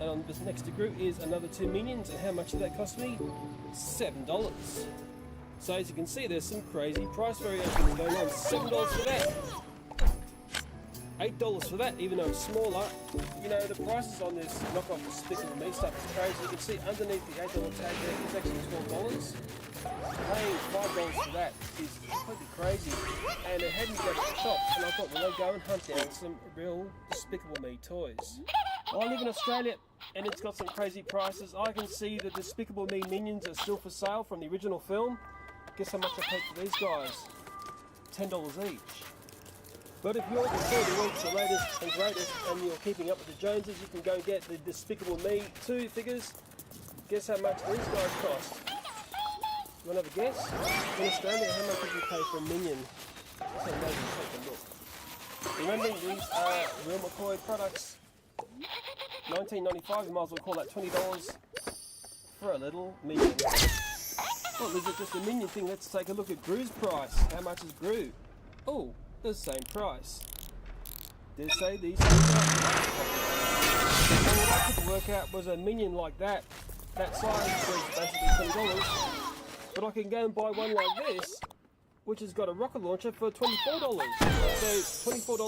And on this next to Groot is another 2 minions, and how much did that cost me? $7. So as you can see, there's some crazy price variations going on. $7 for that. $8 for that, even though it's smaller. You know, the prices on this knockoff Despicable Me stuff is crazy. You can see underneath the $8 tag there is actually $12. Paying $5 for that is completely crazy. And it hadn't go to the shop, and I thought, well, I'll go and hunt down some real Despicable Me toys. Well, I live in Australia, and it's got some crazy prices. I can see the Despicable Me minions are still for sale from the original film. Guess how much I paid for these guys? $10 each. But if you're the week's the latest and greatest and you're keeping up with the Joneses, you can go and get the Despicable Me 2 figures. Guess how much these guys cost? You want to have a guess? In Australia, how much did you pay for a minion? Let's have a take a look. Remember, these are real McCoy products. $19.95, you might as well call that $20 for a little minion. Well, is it just a minion thing? Let's take a look at Gru's price. How much is Gru? Oh, the same price. Did say these things are and what I could work out was a minion like that size was basically $20. But I can go and buy one like this, which has got a rocket launcher for $24. So $24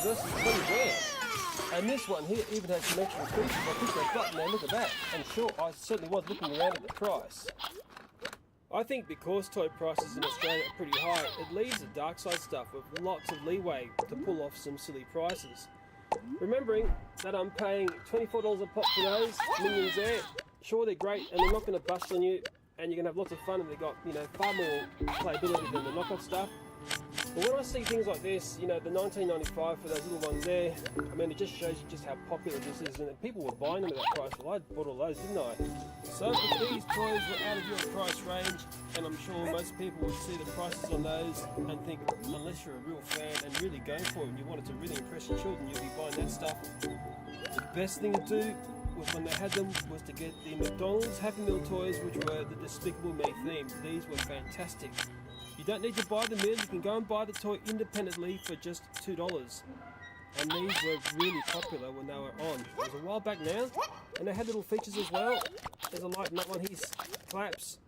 versus $20 there. And this one here even has some extra features. I push that button there, look at that. And sure, I certainly was looking around at the price. I think because toy prices in Australia are pretty high, it leaves the dark side stuff with lots of leeway to pull off some silly prices. Remembering that I'm paying $24 a pop for those minions there. Sure, they're great and they're not going to bust on you, and you're going to have lots of fun, and they've got, you know, far more playability than the knockoff stuff. But when I see things like this, you know, the $19.95 for those little ones there, I mean, it just shows you just how popular this is, and people were buying them at that price. Well, I bought all those, didn't I? So if these toys were out of your price range, and I'm sure most people would see the prices on those and think, unless you're a real fan and really going for it and you wanted to really impress your children, you'll be buying that stuff. The best thing to do was when they had them was to get the McDonald's Happy Meal toys, which were the Despicable Me theme. These were fantastic. You don't need to buy the meal, you can go and buy the toy independently for just $2. And these were really popular when they were on. It was a while back now, and they had little features as well. There's a light in that one, he claps,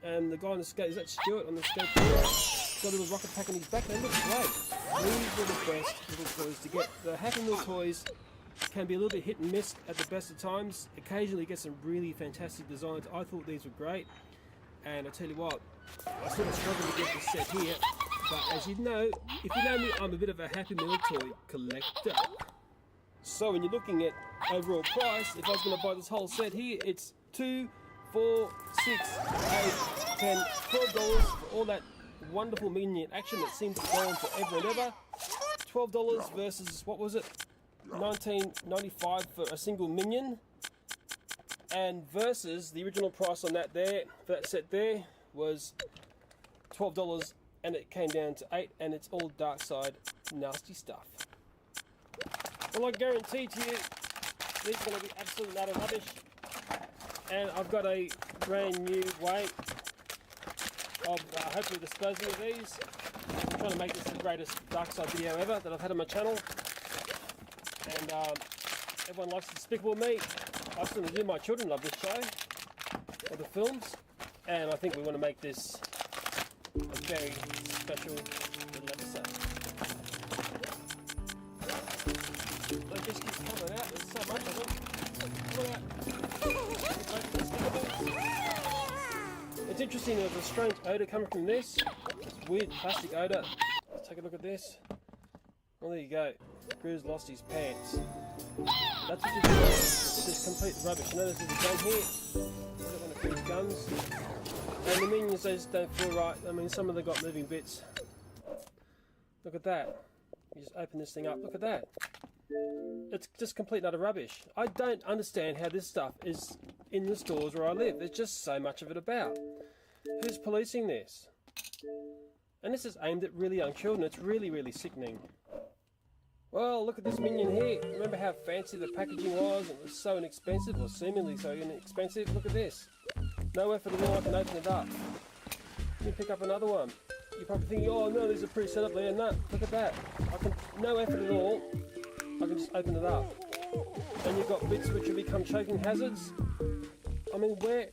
and the guy on the skate, is that Stuart on the skateboard? He's got a little rocket pack on his back, they look great. These were the best little toys to get. The Happy Meal toys can be a little bit hit and miss at the best of times. Occasionally get some really fantastic designs. I thought these were great, and I tell you what, I sort of struggled to get this set here, but as you know, if you know me, I'm a bit of a Happy Meal toy collector. So when you're looking at overall price, if I was going to buy this whole set here, it's $2, $4, $6, $8, $10, $12 for all that wonderful minion action that seems to go on forever and ever. $12 versus, what was it, $19.95 for a single minion, and versus the original price on that there, for that set there, was $12, and it came down to $8, and it's all dark side nasty stuff. Well, I guarantee to you these are going to be absolute utter rubbish, and I've got a brand new way of hopefully disposing of these. I'm trying to make this the greatest dark side video ever that I've had on my channel, and everyone likes Despicable Me. I certainly do. My children love this show, or the films, and I think we want to make this a very special little episode. They just keep coming out. There's so much of them. It's interesting, there's a strange odour coming from this. It's weird plastic odour. Let's take a look at this. Well, there you go. Gru's lost his pants. That's what you do. It's just complete rubbish. You notice there's a gun here. I don't want to feed guns. And the minions, they just don't feel right. I mean, some of them got moving bits. Look at that. You just open this thing up. Look at that. It's just complete and utter rubbish. I don't understand how this stuff is in the stores where I live. There's just so much of it about. Who's policing this? And this is aimed at really young children. It's really, really sickening. Well, look at this minion here. Remember how fancy the packaging was? It was so inexpensive, or seemingly so inexpensive. Look at this. No effort at all, I can open it up. Let me pick up another one. You're probably thinking, oh no, these are pretty set up there. No, look at that. No effort at all. I can just open it up. And you got bits which will become choking hazards. I mean, where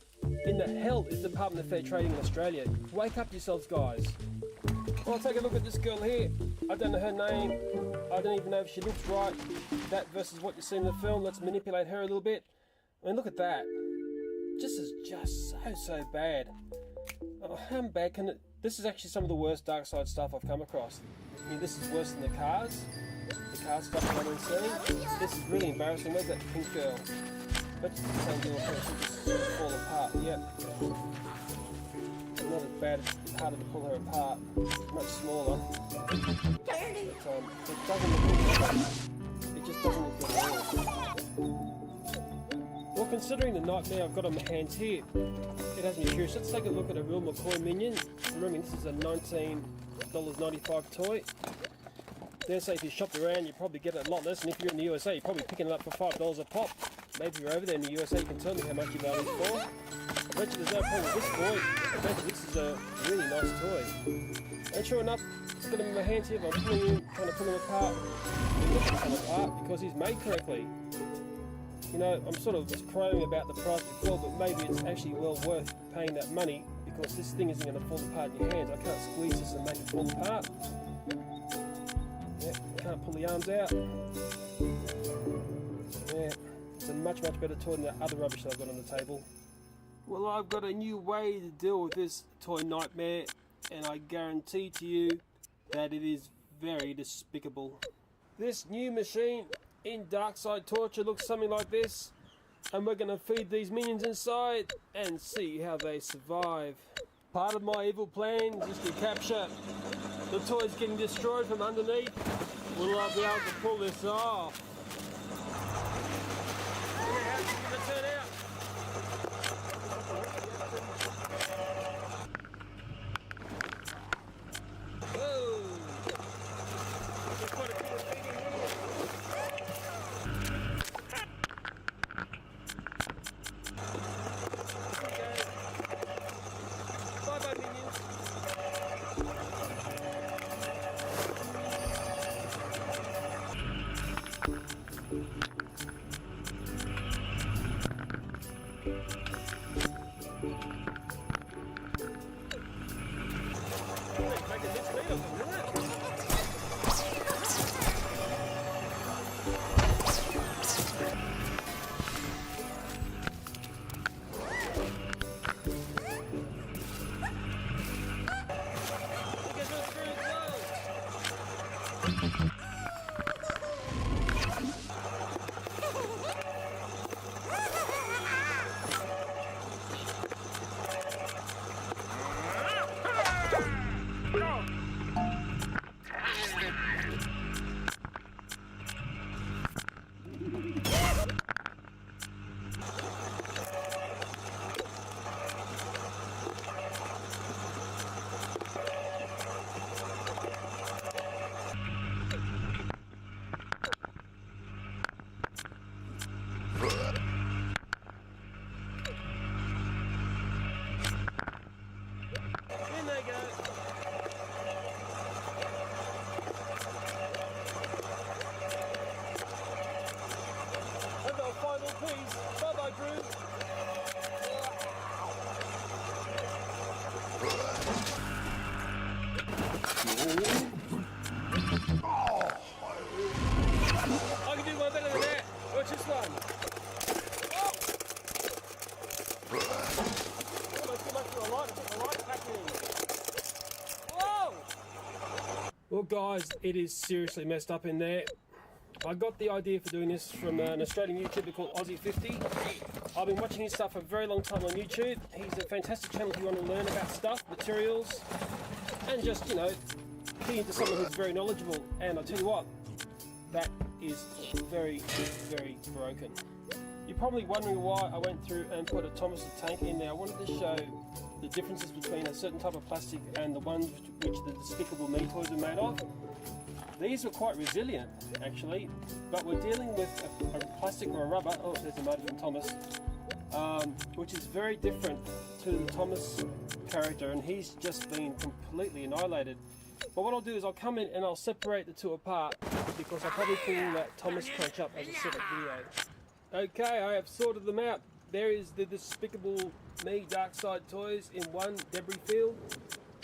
in the hell is the Department of Fair Trading in Australia? Wake up yourselves, guys. Well, take a look at this girl here. I don't know her name. I don't even know if she looks right. That versus what you see in the film. Let's manipulate her a little bit. I mean, look at that. This is just so bad. Oh, how bad can it... This is actually some of the worst dark side stuff I've come across. I mean, this is worse than the cars. The car stuff I've been seeing. This is really embarrassing. Where's that pink girl? That's the same deal with her. She'll just fall apart. Yep. Not as bad. It's harder to pull her apart. Much smaller. But, it doesn't look good. It just doesn't look good at all. Well, considering the nightmare I've got on my hands here, it has me curious. Let's take a look at a real McCoy minion. Remembering this is a $19.95 toy. Dare say if you shopped around, you probably get it a lot less, and if you're in the USA, you're probably picking it up for $5 a pop. Maybe if you're over there in the USA, you can tell me how much you value it for. I bet you there's no problem with this toy. I bet you this is a really nice toy. And sure enough, I've got him in my hands here, but I'm trying to pull him apart. He doesn't come apart because he's made correctly. You know, I'm sort of just crowing about the price before, but maybe it's actually well worth paying that money because this thing isn't going to fall apart in your hands. I can't squeeze this and make it fall apart. Yeah, can't pull the arms out. Yeah, it's a much better toy than that other rubbish that I've got on the table. Well, I've got a new way to deal with this toy nightmare, and I guarantee to you that it is very despicable. This new machine in Darkside Torture looks something like this, and we're going to feed these minions inside and see how they survive. Part of my evil plan is to capture the toys getting destroyed from underneath. Will I be able to pull this off? How's it going to turn out? Bye-bye, Drew. I can do one better than that. Watch this one. Almost too much for a light. It's a light packing. Whoa! Well, guys, it is seriously messed up in there. I got the idea for doing this from an Australian YouTuber called Aussie50. I've been watching his stuff for a very long time on YouTube. He's a fantastic channel if you want to learn about stuff, materials, and just, you know, key into someone who's very knowledgeable. And I'll tell you what, that is very, very broken. You're probably wondering why I went through and put a Thomas the Tank in there. I wanted to show the differences between a certain type of plastic and the ones which the Despicable Me toys are made of. These are quite resilient, actually, but we're dealing with a plastic or a rubber. Oh, there's a motor from Thomas, which is very different to the Thomas character, and he's just been completely annihilated. But what I'll do is I'll come in and I'll separate the two apart, because I'll probably pull that Thomas crunch up as a separate video. Okay, I have sorted them out. There is the Despicable Me Dark Side toys in one debris field,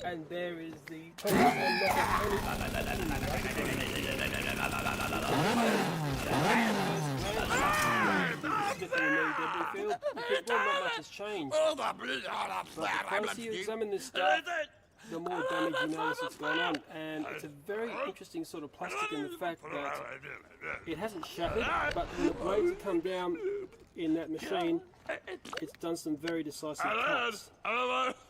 and there is the Thomas and Despicable Me debris field. Well, not much has changed. But the closer you examine this stuff, the more damage you notice it's gone on, and it's a very interesting sort of plastic in the fact that it hasn't shattered, but when the blades have come down in that machine, it's done some very decisive cuts,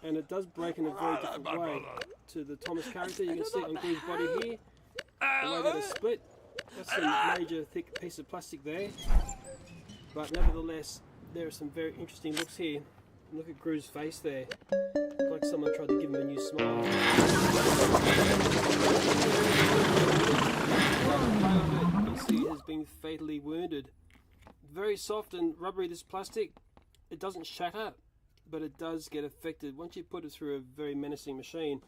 and it does break in a very different way to the Thomas character. You can see it on Gru's body here, the way that it's split. That's a major thick piece of plastic there, but nevertheless there are some very interesting looks here. Look at Gru's face there, like someone tried to give him a new smile. You see it has been fatally wounded. Very soft and rubbery, this plastic. It doesn't shatter, but it does get affected once you put it through a very menacing machine.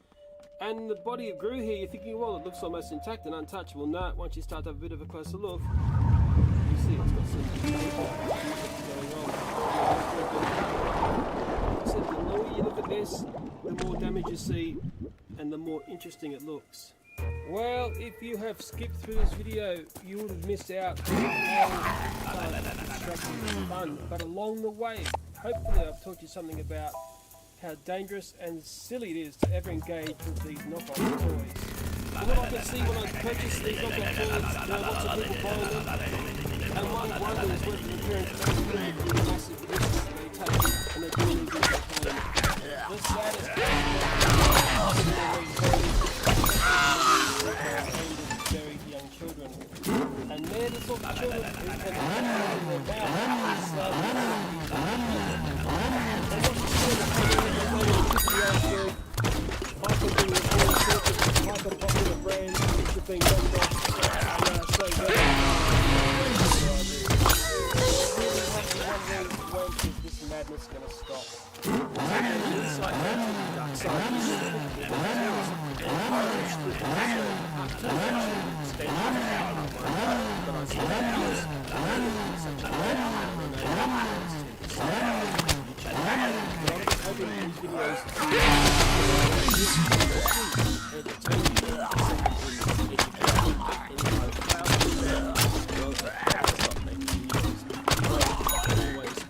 And the body of Gru here, you're thinking, well, it looks almost intact and untouchable. No, once you start to have a bit of a closer look, you see it's got some going on. So the more you look at this, the more damage you see, and the more interesting it looks. Well, if you have skipped through this video, you would have missed out on fun. But along the way, hopefully I've taught you something about how dangerous and silly it is to ever engage with these knockoff toys. From what I can see when I purchased these knockoff toys, there are lots of people buying them, and one wonders whether the parents actually do the massive risks they take and they're doing these at home. The saddest very young children, and they're the sort of children who can their this madness going to stop?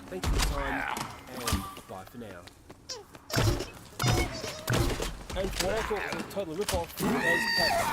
Thank you for your time, and bye for now. And for all sorts of total rip-off, those packs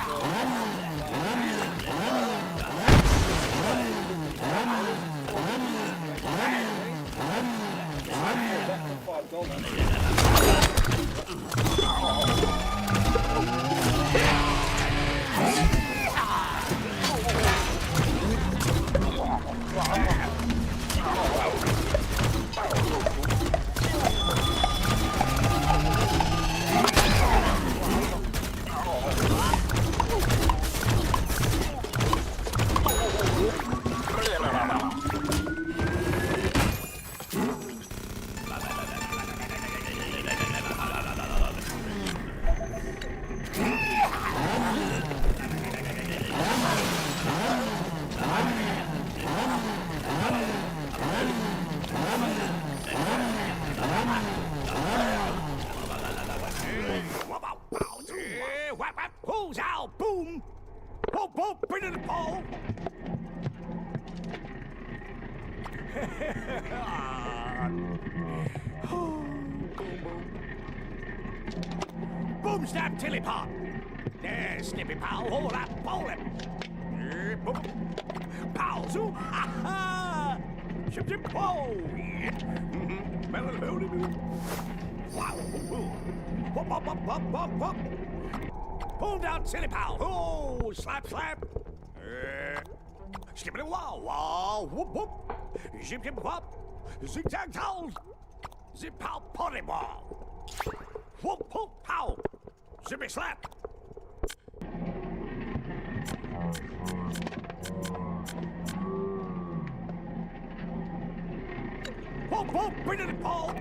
Who's out? Boom! Boom, boom, bring it to Paul! Boom, snap, tilly pop! There, snippy pow, hold up, pull him! Boom! Pow, zoom! Aha! Ship, ship, whoa! Wow! Whoop, whoop, whoop, whoop, whoop, whoop! Pull down, silly pal! Oh, slap, slap! Skippity wow, wow, whoop, whoop! Zip, zip, whoop! Zigzag towels! Zip, pow, potty ball! Whoop, whoop, pow! Zippy slap! Whoop, whoop, bring it, Paul!